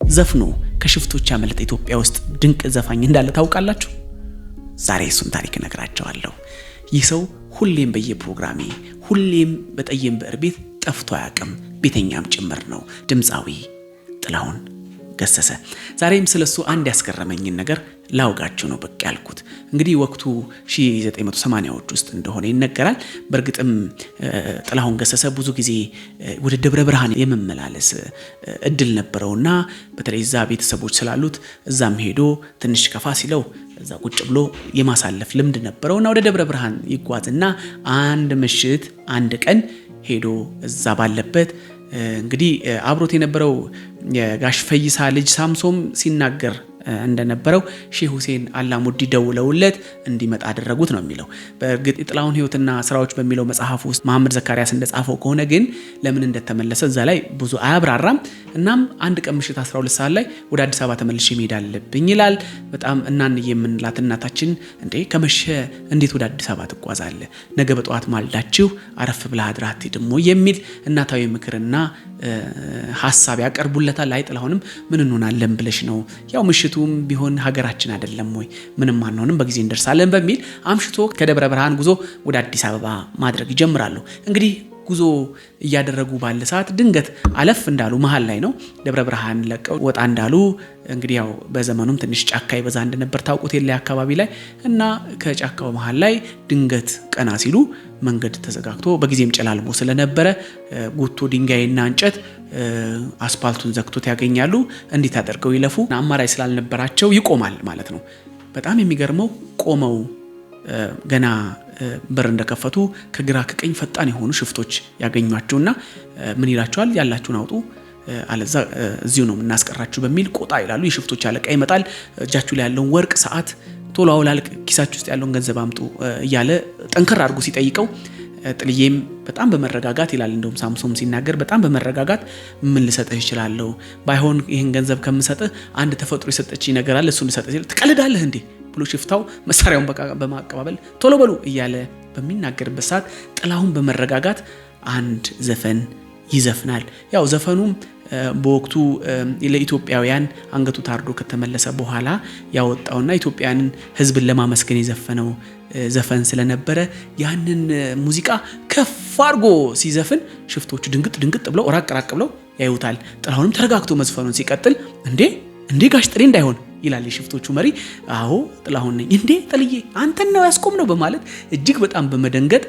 ዘፍኖ ከሽፍቶች ያመለጠ ኢትዮጵያ ውስጥ ድንቅ ዘፋኝ እንዳለ ታውቃላችሁ? ዛሬ እሱን ታሪክ እነግራቸዋለሁ። ይህ ሰው ሁሌም በየፕሮግራሜ ሁሌም በጠየም ብዕር ቤት ጠፍቶ አያውቅም። ቤተኛም ጭምር ነው። ድምፃዊ ጥላሁን ገሰሰ። ዛሬም ስለሱ አንድ ያስገረመኝን ነገር ላውጋችሁ ነው ብቅ ያልኩት። እንግዲህ ወቅቱ 1980ዎች ውስጥ እንደሆነ ይነገራል። በእርግጥም ጥላሁን ገሰሰ ብዙ ጊዜ ወደ ደብረ ብርሃን የመመላለስ እድል ነበረውና በተለይ እዛ ቤተሰቦች ስላሉት እዛም ሄዶ ትንሽ ከፋ ሲለው እዛ ቁጭ ብሎ የማሳለፍ ልምድ ነበረውና ወደ ደብረ ብርሃን ይጓዝና አንድ ምሽት አንድ ቀን ሄዶ እዛ ባለበት እንግዲህ አብሮት የነበረው የጋሽ ፈይሳ ልጅ ሳምሶም ሲናገር እንደነበረው ሼህ ሁሴን አላሙዲ ደውለውለት እንዲመጣ አደረጉት ነው የሚለው። በእርግጥ የጥላሁን ህይወትና ስራዎች በሚለው መጽሐፍ ውስጥ መሐመድ ዘካሪያስ እንደጻፈው ከሆነ ግን ለምን እንደተመለሰ እዛ ላይ ብዙ አያብራራም። እናም አንድ ቀን ምሽት 12 ሰዓት ላይ ወደ አዲስ አበባ ተመልሼ መሄድ አለብኝ ይላል። በጣም እናንዬ የምንላት እናታችን እንዴ ከመሸ እንዴት ወደ አዲስ አበባ ትጓዛለህ? ነገ በጠዋት ማልዳችሁ አረፍ ብለህ አድረህ አትሄድም ወይ የሚል እናታዊ ምክርና ሐሳብ ያቀርቡለታል። አይ ጥላሁንም ምን እንሆናለን ብለሽ ነው? ያው ምሽቱም ቢሆን ሀገራችን አይደለም ወይ? ምንም አንሆንም በጊዜ እንደርሳለን በሚል አምሽቶ ከደብረ ብርሃን ጉዞ ወደ አዲስ አበባ ማድረግ ይጀምራሉ። እንግዲህ ጉዞ እያደረጉ ባለ ሰዓት ድንገት አለፍ እንዳሉ መሃል ላይ ነው ደብረ ብርሃን ለቀው ወጣ እንዳሉ እንግዲህ ያው በዘመኑም ትንሽ ጫካ ይበዛ እንደነበር ታውቁት የለ አካባቢ ላይ እና ከጫካው መሃል ላይ ድንገት ቀና ሲሉ መንገድ ተዘጋግቶ በጊዜም ጨላልሞ ስለነበረ ጉቶ ድንጋይና እንጨት አስፓልቱን ዘግቶት ያገኛሉ። እንዴት አድርገው ይለፉ? አማራጭ ስላልነበራቸው ይቆማል ማለት ነው። በጣም የሚገርመው ቆመው ገና በር እንደከፈቱ ከግራ ከቀኝ ፈጣን የሆኑ ሽፍቶች ያገኟቸውና ምን ይላቸዋል? ያላችሁን አውጡ አለዛ እዚሁ ነው እናስቀራችሁ በሚል ቆጣ ይላሉ። የሽፍቶች አለቃ ይመጣል። እጃችሁ ላይ ያለውን ወርቅ ሰዓት ቶሎ አውላልቅ፣ ኪሳችሁ ውስጥ ያለውን ገንዘብ አምጡ እያለ ጠንከር አድርጎ ሲጠይቀው ጥልዬም በጣም በመረጋጋት ይላል። እንደውም ሳምሶም ሲናገር በጣም በመረጋጋት ምን ልሰጥህ እችላለሁ? ባይሆን ይህን ገንዘብ ከምሰጥህ አንድ ተፈጥሮ የሰጠችኝ ነገር አለ እሱን ልሰጥህ ሲል ትቀልዳለህ እንዴ ብሎ ሽፍታው መሳሪያውን በማቀባበል ቶሎ በሉ እያለ በሚናገርበት ሰዓት ጥላሁን በመረጋጋት አንድ ዘፈን ይዘፍናል። ያው ዘፈኑም በወቅቱ ለኢትዮጵያውያን አንገቱ ታርዶ ከተመለሰ በኋላ ያወጣውና ኢትዮጵያንን ሕዝብን ለማመስገን የዘፈነው ዘፈን ስለነበረ ያንን ሙዚቃ ከፍ አድርጎ ሲዘፍን ሽፍቶቹ ድንግጥ ብለው ራቅ ብለው ያዩታል። ጥላሁንም ተረጋግቶ መዝፈኑን ሲቀጥል እንዴ ጋሽ ጥሌ እንዳይሆን ይላል የሽፍቶቹ መሪ። አዎ ጥላሁን ነኝ። እንዴ ጥልዬ አንተን ነው ያስቆም ነው በማለት እጅግ በጣም በመደንገጥ